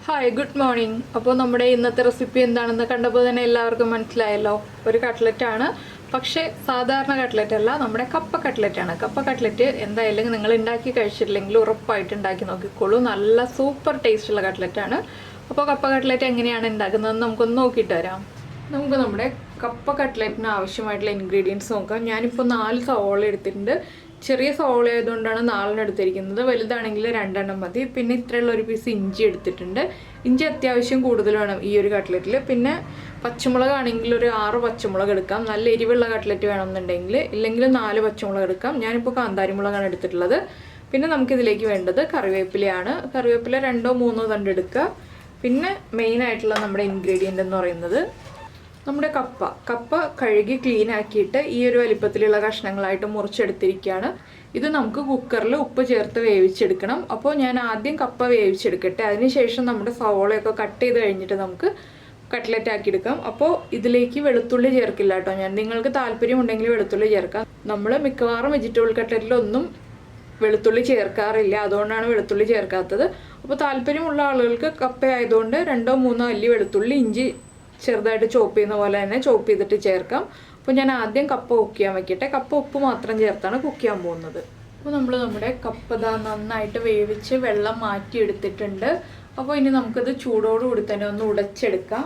Hi good morning. അപ്പോൾ നമ്മുടെ ഇന്നത്തെ റെസിപ്പി എന്താണെന്ന് കണ്ടപ്പോൾ തന്നെ എല്ലാവർക്കും മനസ്സിലായല്ലോ. ഒരു കട്ട്ലറ്റാണ്, പക്ഷേ സാധാരണ കട്ട്ലറ്റ് അല്ല, നമ്മുടെ കപ്പ കട്ട്ലറ്റാണ്. കപ്പ കട്ട്ലറ്റ് എന്തായാലും നിങ്ങൾ ഉണ്ടാക്കി കഴിച്ചിട്ടില്ലെങ്കിൽ ഉറപ്പായിട്ട് ഉണ്ടാക്കി നോക്കിക്കോളൂ. നല്ല സൂപ്പർ ടേസ്റ്റുള്ള കട്ട്ലറ്റാണ്. അപ്പോൾ കപ്പ കട്ട്ലറ്റ് എങ്ങനെയാണ് ഉണ്ടാക്കുന്നതെന്ന് നമുക്കൊന്ന് നോക്കിയിട്ട് വരാം. നമുക്ക് നമ്മുടെ കപ്പ കട്ട്ലറ്റിന് ആവശ്യമായിട്ടുള്ള ഇൻഗ്രീഡിയൻസ് നോക്കാം. ഞാനിപ്പോൾ 4 സവോള എടുത്തിട്ടുണ്ട്. ചെറിയ സവോള ആയതുകൊണ്ടാണ് 4 എടുത്തിരിക്കുന്നത്. വലുതാണെങ്കിൽ 2 മതി. പിന്നെ ഇത്രയുള്ള ഒരു പീസ് ഇഞ്ചി എടുത്തിട്ടുണ്ട്. ഇഞ്ചി അത്യാവശ്യം കൂടുതൽ വേണം ഈ ഒരു കട്ട്ലറ്റിൽ. പിന്നെ പച്ചമുളക് ആണെങ്കിൽ ഒരു 6 പച്ചമുളക് എടുക്കാം. നല്ല എരിവുള്ള കട്ട്ലറ്റ് വേണമെന്നുണ്ടെങ്കിൽ, ഇല്ലെങ്കിൽ 4 പച്ചമുളക് എടുക്കാം. ഞാനിപ്പോൾ കാന്താരി മുളകാണ് എടുത്തിട്ടുള്ളത്. പിന്നെ നമുക്കിതിലേക്ക് വേണ്ടത് കറിവേപ്പിലയാണ്. കറിവേപ്പില 2-3 തണ്ട് എടുക്കുക. പിന്നെ മെയിനായിട്ടുള്ള നമ്മുടെ ഇൻഗ്രീഡിയൻ്റ് എന്ന് പറയുന്നത് നമ്മുടെ കപ്പ കഴുകി ക്ലീൻ ആക്കിയിട്ട് ഈ ഒരു വലിപ്പത്തിലുള്ള കഷ്ണങ്ങളായിട്ട് മുറിച്ചെടുത്തിരിക്കുകയാണ്. ഇത് നമുക്ക് കുക്കറിൽ ഉപ്പ് ചേർത്ത് വേവിച്ചെടുക്കണം. അപ്പോൾ ഞാൻ ആദ്യം കപ്പ വേവിച്ചെടുക്കട്ടെ. അതിനുശേഷം നമ്മുടെ സവോളയൊക്കെ കട്ട് ചെയ്ത് കഴിഞ്ഞിട്ട് നമുക്ക് കട്ട്ലറ്റ് ആക്കിയെടുക്കാം. അപ്പോൾ ഇതിലേക്ക് വെളുത്തുള്ളി ചേർക്കില്ല കേട്ടോ. നിങ്ങൾക്ക് താല്പര്യമുണ്ടെങ്കിൽ വെളുത്തുള്ളി ചേർക്കാം. നമ്മൾ മിക്കവാറും വെജിറ്റബിൾ കട്ട്ലറ്റിലൊന്നും വെളുത്തുള്ളി ചേർക്കാറില്ല, അതുകൊണ്ടാണ് വെളുത്തുള്ളി ചേർക്കാത്തത്. അപ്പോൾ താല്പര്യമുള്ള ആളുകൾക്ക് കപ്പ ആയതുകൊണ്ട് 2-3 അല്ലി വെളുത്തുള്ളി, ഇഞ്ചി ചെറുതായിട്ട് ചോപ്പ് ചെയ്യുന്ന പോലെ തന്നെ ചോപ്പ് ചെയ്തിട്ട് ചേർക്കാം. അപ്പോൾ ഞാൻ ആദ്യം കപ്പ കുക്ക് ചെയ്യാൻ വയ്ക്കട്ടെ. കപ്പ ഉപ്പ് മാത്രം ചേർത്താണ് കുക്ക് ചെയ്യാൻ പോകുന്നത്. അപ്പോൾ നമ്മുടെ കപ്പ നന്നായിട്ട് വേവിച്ച് വെള്ളം മാറ്റിയെടുത്തിട്ടുണ്ട്. അപ്പോൾ ഇനി നമുക്കത് ചൂടോടുകൂടി തന്നെ ഒന്ന് ഉടച്ചെടുക്കാം.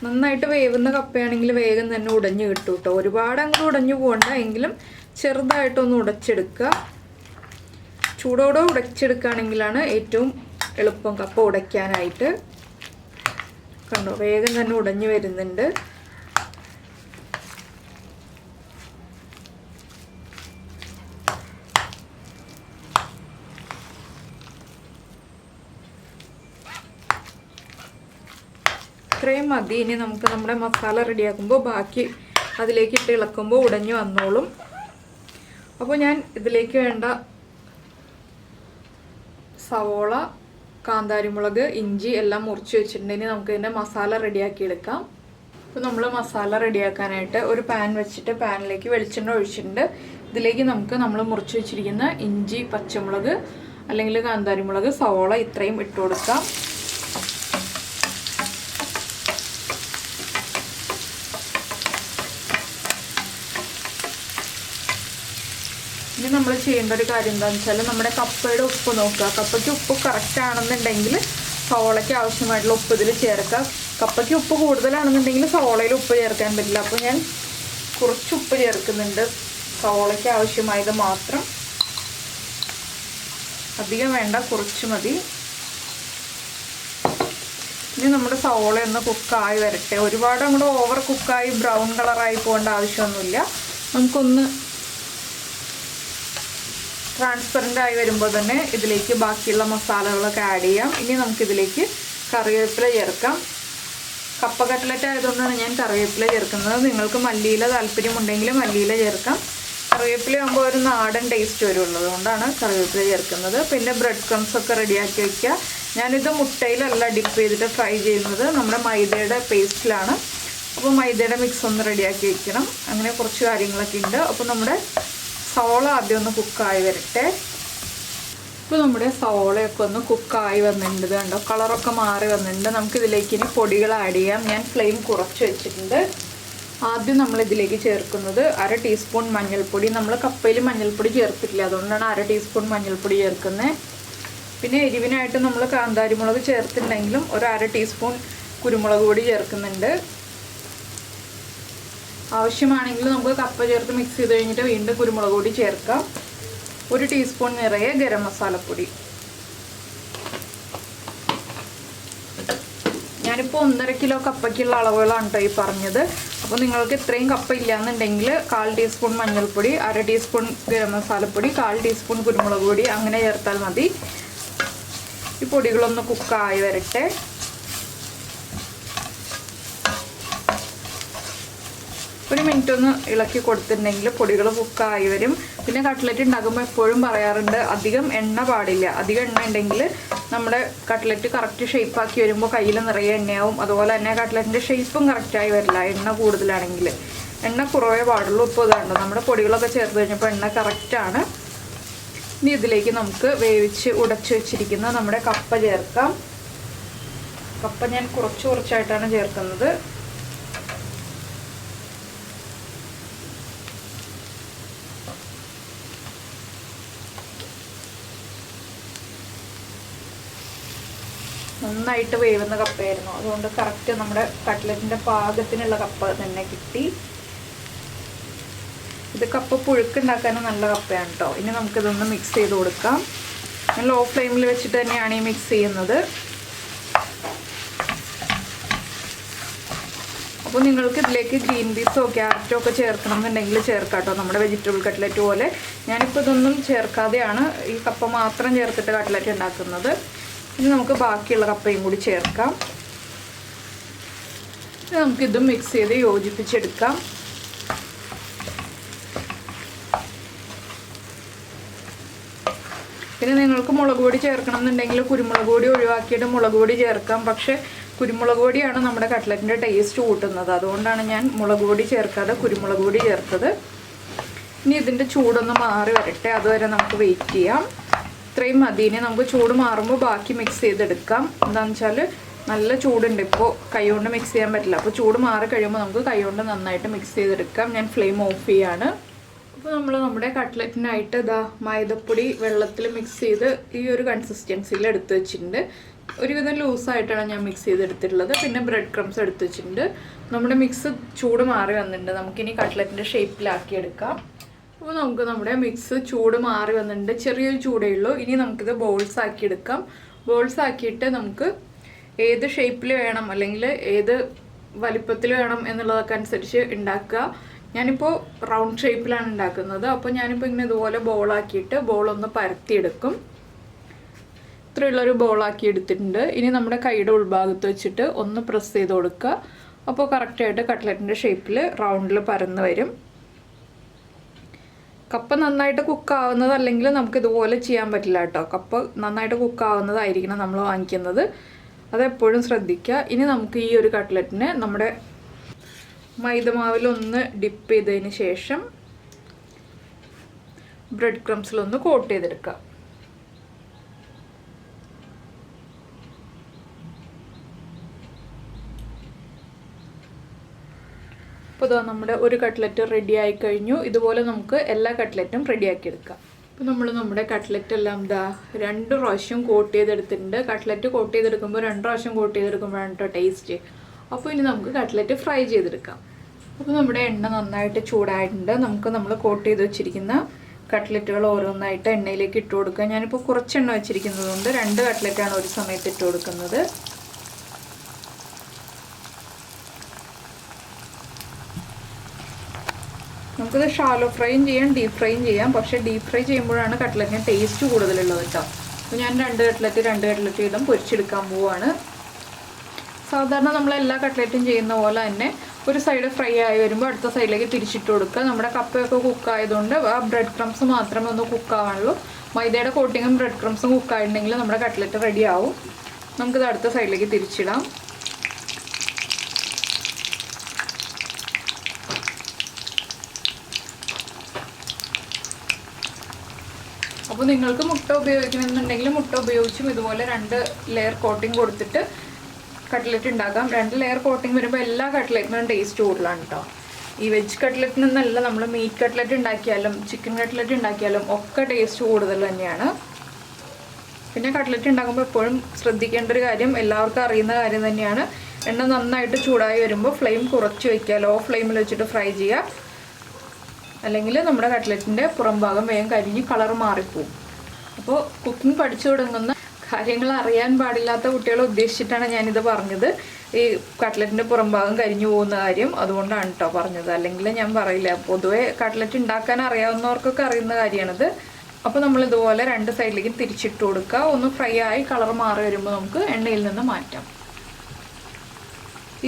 നന്നായിട്ട് വേവുന്ന കപ്പയാണെങ്കിൽ വേഗം തന്നെ ഉടഞ്ഞു കിട്ടും കേട്ടോ. ഒരുപാട് അങ്ങോട്ട് ഉടഞ്ഞു പോകണ്ട, എങ്കിലും ചെറുതായിട്ടൊന്ന് ഉടച്ചെടുക്കുക. ചൂടോടെ ഉടച്ചെടുക്കുകയാണെങ്കിലാണ് ഏറ്റവും എളുപ്പം കപ്പ ഉടയ്ക്കാനായിട്ട്. കണ്ടോ, വേഗം തന്നെ ഉടഞ്ഞു വരുന്നുണ്ട്. ഇത്രയും മതി. ഇനി നമുക്ക് നമ്മുടെ മസാല റെഡിയാക്കുമ്പോൾ ബാക്കി അതിലേക്ക് ഇട്ട് ഇളക്കുമ്പോൾ ഉടഞ്ഞു വന്നോളും. അപ്പോൾ ഞാൻ ഇതിലേക്ക് വേണ്ട സവോള, കാന്താരിമുളക്, ഇഞ്ചി എല്ലാം മുറിച്ച് വെച്ചിട്ടുണ്ടെങ്കിൽ നമുക്ക് ഇതിൻ്റെ മസാല റെഡിയാക്കി എടുക്കാം. അപ്പോൾ നമ്മൾ മസാല റെഡിയാക്കാനായിട്ട് ഒരു പാൻ വെച്ചിട്ട് പാനിലേക്ക് വെളിച്ചെണ്ണ ഒഴിച്ചിട്ടുണ്ട്. ഇതിലേക്ക് നമ്മൾ മുറിച്ച് വെച്ചിരിക്കുന്ന ഇഞ്ചി, പച്ചമുളക് അല്ലെങ്കിൽ കാന്താരിമുളക്, സവോള ഇത്രയും ഇട്ട് കൊടുക്കാം. ഇനി നമ്മൾ ചെയ്യേണ്ട ഒരു കാര്യം എന്താണെന്ന് വെച്ചാൽ നമ്മുടെ കപ്പയുടെ ഉപ്പ് നോക്കുക. കപ്പയ്ക്ക് ഉപ്പ് കറക്റ്റ് ആണെന്നുണ്ടെങ്കിൽ സവോളയ്ക്ക് ആവശ്യമായിട്ടുള്ള ഉപ്പ് ഇതിൽ ചേർക്കുക. കപ്പയ്ക്ക് ഉപ്പ് കൂടുതലാണെന്നുണ്ടെങ്കിൽ സവോളയിൽ ഉപ്പ് ചേർക്കാൻ പറ്റില്ല. അപ്പോൾ ഞാൻ കുറച്ച് ഉപ്പ് ചേർക്കുന്നുണ്ട്, സവോളയ്ക്ക് ആവശ്യമായത് മാത്രം. അധികം വേണ്ട, കുറച്ച് മതി. ഇനി നമ്മുടെ സവോള ഒന്ന് കുക്കായി വരട്ടെ. ഒരുപാട് അങ്ങോട്ട് ഓവർ കുക്കായി ബ്രൗൺ കളറായി പോകേണ്ട ആവശ്യമൊന്നുമില്ല. നമുക്കൊന്ന് ട്രാൻസ്പെറൻ്റ് ആയി വരുമ്പോൾ തന്നെ ഇതിലേക്ക് ബാക്കിയുള്ള മസാലകളൊക്കെ ആഡ് ചെയ്യാം. ഇനി നമുക്കിതിലേക്ക് കറിവേപ്പില ചേർക്കാം. കപ്പ കട്ട്ലറ്റ് ആയതുകൊണ്ടാണ് ഞാൻ കറിവേപ്പില ചേർക്കുന്നത്. നിങ്ങൾക്ക് മല്ലിയില താല്പര്യമുണ്ടെങ്കിൽ മല്ലിയില ചേർക്കാം. കറിവേപ്പില ആകുമ്പോൾ ഒരു നാടൻ ടേസ്റ്റ് വരുള്ളൂ, അതുകൊണ്ടാണ് കറിവേപ്പില ചേർക്കുന്നത്. പിന്നെ ബ്രെഡ് ക്രംസ് ഒക്കെ റെഡിയാക്കി വയ്ക്കുക. ഞാനിത് മുട്ടയിലല്ല ഡിപ്പ് ചെയ്തിട്ട് ഫ്രൈ ചെയ്യുന്നത്, നമ്മുടെ മൈദയുടെ പേസ്റ്റിലാണ്. അപ്പോൾ മൈദയുടെ മിക്സ് ഒന്ന് റെഡിയാക്കി വയ്ക്കണം. അങ്ങനെ കുറച്ച് കാര്യങ്ങളൊക്കെ ഉണ്ട്. അപ്പോൾ നമ്മുടെ സവോള ആദ്യം ഒന്ന് കുക്കായി വരട്ടെ. ഇപ്പോൾ നമ്മുടെ സവോളയൊക്കെ ഒന്ന് കുക്കായി വന്നിട്ടുണ്ട്. കണ്ടോ, കളറൊക്കെ മാറി വന്നിട്ടുണ്ട്. നമുക്കിതിലേക്ക് ഇനി പൊടികൾ ആഡ് ചെയ്യാം. ഞാൻ ഫ്ലെയിം കുറച്ച് വെച്ചിട്ടുണ്ട്. ആദ്യം നമ്മളിതിലേക്ക് ചേർക്കുന്നത് 1/2 ടീസ്പൂൺ മഞ്ഞൾപ്പൊടി. നമ്മൾ കപ്പയിൽ മഞ്ഞൾപ്പൊടി ചേർത്തിട്ടില്ല, അതുകൊണ്ടാണ് 1/2 ടീസ്പൂൺ മഞ്ഞൾപ്പൊടി ചേർക്കുന്നത്. പിന്നെ എരിവിനായിട്ട് നമ്മൾ കാന്താരിമുളക് ചേർത്തിട്ടുണ്ടെങ്കിലും ഒരു 1/2 ടീസ്പൂൺ കുരുമുളക് പൊടി ചേർക്കുന്നുണ്ട്. ആവശ്യമാണെങ്കിൽ നമുക്ക് കപ്പ ചേർത്ത് മിക്സ് ചെയ്ത് കഴിഞ്ഞിട്ട് വീണ്ടും കുരുമുളക് പൊടി ചേർക്കാം. 1 ടീസ്പൂൺ നിറയെ ഗരം മസാലപ്പൊടി. ഞാനിപ്പോൾ 1.5 കിലോ കപ്പയ്ക്കുള്ള അളവുകളാണ് കേട്ടോ ഈ പറഞ്ഞത്. അപ്പോൾ നിങ്ങൾക്ക് ഇത്രയും കപ്പ ഇല്ലയെന്നുണ്ടെങ്കിൽ 1/4 ടീസ്പൂൺ മഞ്ഞൾപ്പൊടി, 1/2 ടീസ്പൂൺ ഗരം മസാലപ്പൊടി, 1/4 ടീസ്പൂൺ കുരുമുളക് പൊടി അങ്ങനെ ചേർത്താൽ മതി. ഈ പൊടികളൊന്ന് കുക്കായി വരട്ടെ. ഒരു മിനിറ്റ് ഒന്ന് ഇളക്കി കൊടുത്തിട്ടുണ്ടെങ്കിൽ പൊടികൾ കുക്കായി വരും. പിന്നെ കട്ട്ലറ്റ് ഉണ്ടാക്കുമ്പോൾ എപ്പോഴും പറയാറുണ്ട്, അധികം എണ്ണ പാടില്ല. അധികം എണ്ണ ഉണ്ടെങ്കിൽ നമ്മുടെ കട്ട്ലറ്റ് കറക്റ്റ് ഷേപ്പാക്കി വരുമ്പോൾ കയ്യിൽ നിറയെ എണ്ണയാവും. അതുപോലെ തന്നെ കട്ട്ലറ്റിൻ്റെ ഷേപ്പും കറക്റ്റായി വരില്ല എണ്ണ കൂടുതലാണെങ്കിൽ. എണ്ണ കുറവേ പാടുള്ളൂ. ഇപ്പോൾ ഇതുണ്ട്, നമ്മുടെ പൊടികളൊക്കെ ചേർത്ത് കഴിഞ്ഞപ്പോൾ എണ്ണ കറക്റ്റാണ്. ഇനി ഇതിലേക്ക് നമുക്ക് വേവിച്ച് ഉടച്ചു വെച്ചിരിക്കുന്ന നമ്മുടെ കപ്പ ചേർക്കാം. കപ്പ ഞാൻ കുറച്ചായിട്ടാണ് ചേർക്കുന്നത്. നന്നായിട്ട് വേവുന്ന കപ്പയായിരുന്നു, അതുകൊണ്ട് കറക്റ്റ് നമ്മുടെ കട്ട്ലറ്റിൻ്റെ പാകത്തിനുള്ള കപ്പ തന്നെ കിട്ടി. ഇത് കപ്പ പുഴുക്കുണ്ടാക്കാനും നല്ല കപ്പയാണ് കേട്ടോ. ഇനി നമുക്കിതൊന്ന് മിക്സ് ചെയ്ത് കൊടുക്കാം. ഞാൻ ലോ ഫ്ലെയിമിൽ വെച്ചിട്ട് തന്നെയാണ് ഈ മിക്സ് ചെയ്യുന്നത്. അപ്പോൾ നിങ്ങൾക്ക് ഇതിലേക്ക് ഗ്രീൻ പീസോ ക്യാരറ്റോ ഒക്കെ ചേർക്കണം എന്നുണ്ടെങ്കിൽ ചേർക്കാം കേട്ടോ, നമ്മുടെ വെജിറ്റബിൾ കട്ട്ലറ്റ് പോലെ. ഞാനിപ്പോൾ ഇതൊന്നും ചേർക്കാതെയാണ് ഈ കപ്പ മാത്രം ചേർത്തിട്ട് കട്ട്ലറ്റ് ഉണ്ടാക്കുന്നത്. ഇനി നമുക്ക് ബാക്കിയുള്ള കപ്പയും കൂടി ചേർക്കാം. നമുക്കിതും മിക്സ് ചെയ്ത് യോജിപ്പിച്ചെടുക്കാം. പിന്നെ നിങ്ങൾക്ക് മുളക് പൊടി ചേർക്കണം എന്നുണ്ടെങ്കിൽ കുരുമുളക് പൊടി ഒഴിവാക്കിയിട്ട് മുളക് പൊടി ചേർക്കാം. പക്ഷേ കുരുമുളക് പൊടിയാണ് നമ്മുടെ കട്ട്ലറ്റിൻ്റെ ടേസ്റ്റ് കൂട്ടുന്നത്, അതുകൊണ്ടാണ് ഞാൻ മുളക് പൊടി ചേർക്കാതെ കുരുമുളക് പൊടി ചേർത്തത്. ഇനി ഇതിൻ്റെ ചൂടൊന്ന് മാറി വരട്ടെ, അതുവരെ നമുക്ക് വെയിറ്റ് ചെയ്യാം. ഇത്രയും മതി. ഇനി നമുക്ക് ചൂട് മാറുമ്പോൾ ബാക്കി മിക്സ് ചെയ്തെടുക്കാം. എന്താണെന്ന് വെച്ചാൽ നല്ല ചൂടുണ്ട്, ഇപ്പോൾ കൈകൊണ്ട് മിക്സ് ചെയ്യാൻ പറ്റില്ല. അപ്പോൾ ചൂട് മാറി കഴിയുമ്പോൾ നമുക്ക് കൈകൊണ്ട് നന്നായിട്ട് മിക്സ് ചെയ്തെടുക്കാം. ഞാൻ ഫ്ലെയിം ഓഫ് ചെയ്യാണ്. അപ്പോൾ നമ്മുടെ കട്ട്ലറ്റിനായിട്ട് ഇതാ മൈദപ്പൊടി വെള്ളത്തിൽ മിക്സ് ചെയ്ത് ഈ ഒരു കൺസിസ്റ്റൻസിയിൽ എടുത്ത് വെച്ചിട്ടുണ്ട്. ഒരുവിധം ലൂസായിട്ടാണ് ഞാൻ മിക്സ് ചെയ്തെടുത്തിട്ടുള്ളത്. പിന്നെ ബ്രെഡ് ക്രംസ് എടുത്ത് വെച്ചിട്ടുണ്ട്. നമ്മുടെ മിക്സ് ചൂട് മാറി വന്നിട്ടുണ്ട്. നമുക്കിനി കട്ട്ലറ്റിൻ്റെ ഷേപ്പിലാക്കി എടുക്കാം. അപ്പോൾ നമുക്ക് നമ്മുടെ മിക്സ് ചൂട് മാറി വന്നിട്ടുണ്ട്, ചെറിയൊരു ചൂടേ ഉള്ളൂ. ഇനി നമുക്കിത് ബോൾസ് ആക്കി എടുക്കാം. ബോൾസ് ആക്കിയിട്ട് നമുക്ക് ഏത് ഷേപ്പിൽ വേണം അല്ലെങ്കിൽ ഏത് വലിപ്പത്തിൽ വേണം എന്നുള്ളതൊക്കെ അനുസരിച്ച് ഉണ്ടാക്കുക. ഞാനിപ്പോൾ റൗണ്ട് ഷേപ്പിലാണ് ഉണ്ടാക്കുന്നത്. അപ്പോൾ ഞാനിപ്പോൾ ഇങ്ങനെ ഇതുപോലെ ബോളാക്കിയിട്ട് ബോളൊന്ന് പരത്തിയെടുക്കും. ഇത്രയുള്ളൊരു ബോളാക്കി എടുത്തിട്ടുണ്ട്. ഇനി നമ്മുടെ കൈയുടെ ഉൾഭാഗത്ത് വെച്ചിട്ട് ഒന്ന് പ്രസ് ചെയ്ത് കൊടുക്കുക. അപ്പോൾ കറക്റ്റായിട്ട് കട്ട്ലറ്റിൻ്റെ ഷേപ്പിൽ റൗണ്ടിൽ പരന്ന് വരും. കപ്പ നന്നായിട്ട് കുക്കാവുന്നതല്ലെങ്കിൽ നമുക്ക് ഇതുപോലെ ചെയ്യാൻ പറ്റില്ല കേട്ടോ. കപ്പ നന്നായിട്ട് കുക്കാവുന്നതായിരിക്കണം നമ്മൾ വാങ്ങിക്കുന്നത്, അതെപ്പോഴും ശ്രദ്ധിക്കുക. ഇനി നമുക്ക് ഈ ഒരു കട്ട്ലറ്റിനെ നമ്മുടെ മൈദമാവിലൊന്ന് ഡിപ്പ് ചെയ്തതിന് ശേഷം ബ്രെഡ് ക്രംസിലൊന്ന് കോട്ട് ചെയ്തെടുക്കാം. അപ്പോൾ ഇതാ നമ്മുടെ ഒരു കട്ട്ലറ്റ് റെഡി ആയി കഴിഞ്ഞു. ഇതുപോലെ നമുക്ക് എല്ലാ കട്ട്ലറ്റും റെഡിയാക്കി എടുക്കാം. അപ്പോൾ നമ്മുടെ കട്ട്ലറ്റ് എല്ലാം ഇതാ 2 പ്രാവശ്യം കോട്ട് ചെയ്തെടുത്തിട്ടുണ്ട്. കട്ട്ലറ്റ് കോട്ട് ചെയ്തെടുക്കുമ്പോൾ 2 പ്രാവശ്യം കോട്ട് ചെയ്തെടുക്കുമ്പോഴാണ് കേട്ടോ ടേസ്റ്റ്. അപ്പോൾ ഇനി നമുക്ക് കട്ട്ലറ്റ് ഫ്രൈ ചെയ്തെടുക്കാം. അപ്പോൾ നമ്മുടെ എണ്ണ നന്നായിട്ട് ചൂടായിട്ടുണ്ട്. നമുക്ക് നമ്മൾ കോട്ട് ചെയ്ത് വെച്ചിരിക്കുന്ന കട്ട്ലറ്റുകൾ ഓരോന്നായിട്ട് എണ്ണയിലേക്ക് ഇട്ട് കൊടുക്കുക. ഞാനിപ്പോൾ കുറച്ച് എണ്ണ വെച്ചിരിക്കുന്നത് കൊണ്ട് 2 കട്ട്ലറ്റാണ് ഒരു സമയത്ത് ഇട്ട് കൊടുക്കുന്നത്. നമുക്കിത് ഷാലോ ഫ്രൈയും ചെയ്യാം ഡീപ്പ് ഫ്രൈയും ചെയ്യാം. പക്ഷേ ഡീപ്പ് ഫ്രൈ ചെയ്യുമ്പോഴാണ് കട്ട്ലറ്റിന് ടേസ്റ്റ് കൂടുതലുള്ളത് കേട്ടോ. അപ്പോൾ ഞാൻ 2 കട്ട്ലറ്റ് വീതം പൊരിച്ചെടുക്കാൻ പോവുകയാണ്. സാധാരണ നമ്മളെല്ലാ കട്ട്ലറ്റും ചെയ്യുന്ന പോലെ തന്നെ ഒരു സൈഡ് ഫ്രൈ ആയി വരുമ്പോൾ അടുത്ത സൈഡിലേക്ക് തിരിച്ചിട്ട് കൊടുക്കുക. നമ്മുടെ കപ്പയൊക്കെ കുക്കായതുകൊണ്ട് ആ ബ്രെഡ് ക്രംസ് മാത്രമേ ഒന്ന് കുക്കാവാനുള്ളൂ. മൈദയുടെ കോട്ടിങ്ങും ബ്രെഡ് ക്രംസും കുക്കായിട്ടുണ്ടെങ്കിൽ നമ്മുടെ കട്ട്ലറ്റ് റെഡി ആവും. നമുക്കിത് അടുത്ത സൈഡിലേക്ക് തിരിച്ചിടാം. അപ്പോൾ നിങ്ങൾക്ക് മുട്ട ഉപയോഗിക്കണമെന്നുണ്ടെങ്കിൽ മുട്ട ഉപയോഗിച്ചും ഇതുപോലെ 2 ലെയർ കോട്ടിങ് കൊടുത്തിട്ട് കട്ട്ലറ്റ് ഉണ്ടാക്കാം. 2 ലെയർ കോട്ടിങ് വരുമ്പോൾ എല്ലാ കട്ട്ലറ്റിനും ടേസ്റ്റ് കൂടുതലാണ് കേട്ടോ. ഈ വെജ് കട്ട്ലറ്റിനൊന്നല്ല, നമ്മൾ മീറ്റ് കട്ട്ലറ്റ് ഉണ്ടാക്കിയാലും ചിക്കൻ കട്ട്ലറ്റ് ഉണ്ടാക്കിയാലും ഒക്കെ ടേസ്റ്റ് കൂടുതൽ തന്നെയാണ്. പിന്നെ കട്ട്ലറ്റ് ഉണ്ടാക്കുമ്പോൾ എപ്പോഴും ശ്രദ്ധിക്കേണ്ട ഒരു കാര്യം, എല്ലാവർക്കും അറിയുന്ന കാര്യം തന്നെയാണ്, എണ്ണ നന്നായിട്ട് ചൂടായി വരുമ്പോൾ ഫ്ലെയിം കുറച്ച് വയ്ക്കുക. ലോ ഫ്ലെയിമിൽ വെച്ചിട്ട് ഫ്രൈ ചെയ്യുക. അല്ലെങ്കിൽ നമ്മുടെ കട്ട്ലറ്റിൻ്റെ പുറം ഭാഗം വേഗം കരിഞ്ഞ് കളർ മാറിപ്പോവും. അപ്പോൾ കുക്കിംഗ് പഠിച്ചു തുടങ്ങുന്ന കാര്യങ്ങൾ അറിയാൻ പാടില്ലാത്ത കുട്ടികളെ ഉദ്ദേശിച്ചിട്ടാണ് ഞാനിത് പറഞ്ഞത്. ഈ കട്ട്ലറ്റിൻ്റെ പുറം ഭാഗം കരിഞ്ഞു പോകുന്ന കാര്യം അതുകൊണ്ടാണ് കേട്ടോ പറഞ്ഞത്. അല്ലെങ്കിൽ ഞാൻ പറയില്ല. പൊതുവെ കട്ട്ലറ്റ് ഉണ്ടാക്കാൻ അറിയാവുന്നവർക്കൊക്കെ അറിയുന്ന കാര്യമാണിത്. അപ്പോൾ നമ്മളിതുപോലെ 2 സൈഡിലേക്കും തിരിച്ചിട്ട് കൊടുക്കുക. ഒന്ന് ഫ്രൈ ആയി കളർ മാറി വരുമ്പോൾ നമുക്ക് എണ്ണയിൽ നിന്ന് മാറ്റാം.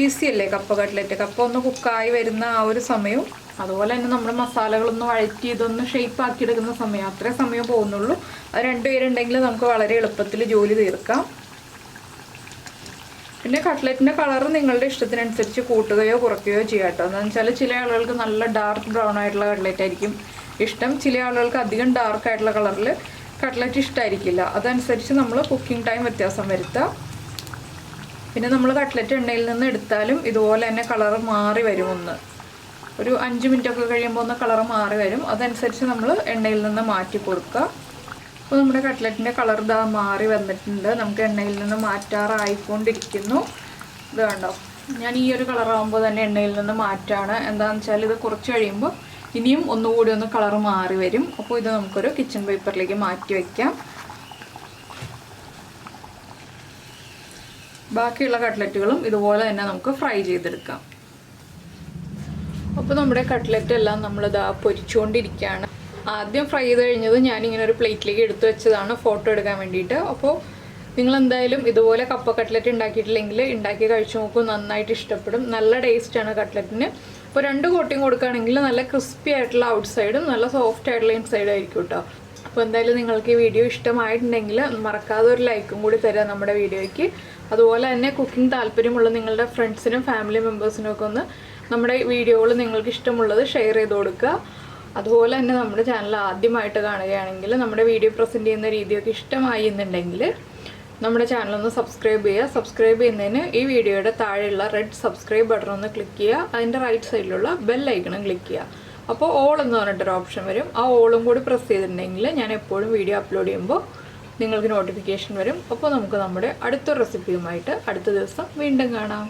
ഈസി അല്ലേ കപ്പ കട്ട്ലറ്റ്? കപ്പ ഒന്ന് കുക്കായി വരുന്ന ആ ഒരു സമയവും അതുപോലെ തന്നെ നമ്മൾ മസാലകളൊന്ന് വഴറ്റി ഇതൊന്ന് ഷേപ്പ് ആക്കി എടുക്കുന്ന സമയം, അത്രേ സമയം പോകുന്നുള്ളൂ. അത് 2 പേരുണ്ടെങ്കിൽ നമുക്ക് വളരെ എളുപ്പത്തിൽ ജോലി തീർക്കാം. പിന്നെ കട്ട്ലറ്റിൻ്റെ കളർ നിങ്ങളുടെ ഇഷ്ടത്തിനനുസരിച്ച് കൂട്ടുകയോ കുറയ്ക്കുകയോ ചെയ്യാം കേട്ടോ. എന്താണെന്ന് വെച്ചാൽ ചില ആളുകൾക്ക് നല്ല ഡാർക്ക് ബ്രൗൺ ആയിട്ടുള്ള കട്ട്ലറ്റ് ആയിരിക്കും ഇഷ്ടം. ചില ആളുകൾക്ക് അധികം ഡാർക്ക് ആയിട്ടുള്ള കളറിൽ കട്ട്ലറ്റ് ഇഷ്ടമായിരിക്കില്ല. അതനുസരിച്ച് നമ്മൾ കുക്കിംഗ് ടൈം വ്യത്യാസം വരുത്താം. പിന്നെ നമ്മൾ കട്ട്ലറ്റ് എണ്ണയിൽ നിന്ന് എടുത്താലും ഇതുപോലെ തന്നെ കളർ മാറി വരും. ഒരു 5 മിനിറ്റൊക്കെ കഴിയുമ്പോൾ ഒന്ന് കളർ മാറി വരും. അതനുസരിച്ച് നമ്മൾ എണ്ണയിൽ നിന്ന് മാറ്റി കൊടുക്കുക. അപ്പോൾ നമ്മുടെ കട്ട്ലറ്റിൻ്റെ കളർ ഇതാ മാറി വന്നിട്ടുണ്ട്. നമുക്ക് എണ്ണയിൽ നിന്ന് മാറ്റാറായിക്കൊണ്ടിരിക്കുന്നു. ഇത് കണ്ടോ, ഞാൻ ഈ ഒരു കളറാകുമ്പോൾ തന്നെ എണ്ണയിൽ നിന്ന് മാറ്റാണ്. എന്താണെന്ന് വെച്ചാൽ ഇത് കുറച്ച് കഴിയുമ്പോൾ ഇനിയും ഒന്നുകൂടി ഒന്ന് കളർ മാറി വരും. അപ്പോൾ ഇത് നമുക്കൊരു കിച്ചൺ പേപ്പറിലേക്ക് മാറ്റി വയ്ക്കാം. ബാക്കിയുള്ള കട്ട്ലറ്റുകളും ഇതുപോലെ തന്നെ നമുക്ക് ഫ്രൈ ചെയ്തെടുക്കാം. അപ്പോൾ നമ്മുടെ കട്ട്ലറ്റ് എല്ലാം നമ്മളിതാ പൊരിച്ചുകൊണ്ടിരിക്കുകയാണ്. ആദ്യം ഫ്രൈ ചെയ്ത് കഴിഞ്ഞത് ഞാനിങ്ങനെ ഒരു പ്ലേറ്റിലേക്ക് എടുത്തു വെച്ചതാണ് ഫോട്ടോ എടുക്കാൻ വേണ്ടിയിട്ട്. അപ്പോൾ നിങ്ങളെന്തായാലും ഇതുപോലെ കപ്പ കട്ട്ലറ്റ് ഉണ്ടാക്കിയിട്ടില്ലെങ്കിൽ ഉണ്ടാക്കി കഴിച്ചു നോക്കൂ, നന്നായിട്ട് ഇഷ്ടപ്പെടും. നല്ല ടേസ്റ്റാണ് കട്ട്ലറ്റിന്. അപ്പോൾ 2 കോട്ടിങ് കൊടുക്കുകയാണെങ്കിൽ നല്ല ക്രിസ്പി ആയിട്ടുള്ള ഔട്ട് സൈഡും നല്ല സോഫ്റ്റ് ആയിട്ടുള്ള ഇൻസൈഡും ആയിരിക്കും കേട്ടോ. അപ്പോൾ എന്തായാലും നിങ്ങൾക്ക് ഈ വീഡിയോ ഇഷ്ടമായിട്ടുണ്ടെങ്കിൽ മറക്കാതെ ഒരു ലൈക്കും കൂടി തരാം നമ്മുടെ വീഡിയോയ്ക്ക്. അതുപോലെ തന്നെ കുക്കിംഗ് താല്പര്യമുള്ള നിങ്ങളുടെ ഫ്രണ്ട്സിനും ഫാമിലി മെമ്പേഴ്സിനും ഒക്കെ ഒന്ന് നമ്മുടെ വീഡിയോകൾ നിങ്ങൾക്ക് ഇഷ്ടമുള്ളത് ഷെയർ ചെയ്ത് കൊടുക്കുക. അതുപോലെ തന്നെ നമ്മുടെ ചാനൽ ആദ്യമായിട്ട് കാണുകയാണെങ്കിൽ നമ്മുടെ വീഡിയോ പ്രസൻറ്റ് ചെയ്യുന്ന രീതിയൊക്കെ ഇഷ്ടമായി എന്നുണ്ടെങ്കിൽ നമ്മുടെ ചാനലൊന്ന് സബ്സ്ക്രൈബ് ചെയ്യുക. സബ്സ്ക്രൈബ് ചെയ്യുന്നതിന് ഈ വീഡിയോയുടെ താഴെയുള്ള റെഡ് സബ്സ്ക്രൈബ് ബട്ടൺ ഒന്ന് ക്ലിക്ക് ചെയ്യുക. അതിൻ്റെ റൈറ്റ് സൈഡിലുള്ള ബെൽ ഐക്കണും ക്ലിക്ക് ചെയ്യുക. അപ്പോൾ ഓൾ എന്ന് പറഞ്ഞിട്ടൊരു ഓപ്ഷൻ വരും. ആ ഓളും കൂടി പ്രസ് ചെയ്തിട്ടുണ്ടെങ്കിൽ ഞാൻ എപ്പോഴും വീഡിയോ അപ്ലോഡ് ചെയ്യുമ്പോൾ നിങ്ങൾക്ക് നോട്ടിഫിക്കേഷൻ വരും. അപ്പോൾ നമുക്ക് നമ്മുടെ അടുത്ത റെസിപ്പിയുമായിട്ട് അടുത്ത ദിവസം വീണ്ടും കാണാം.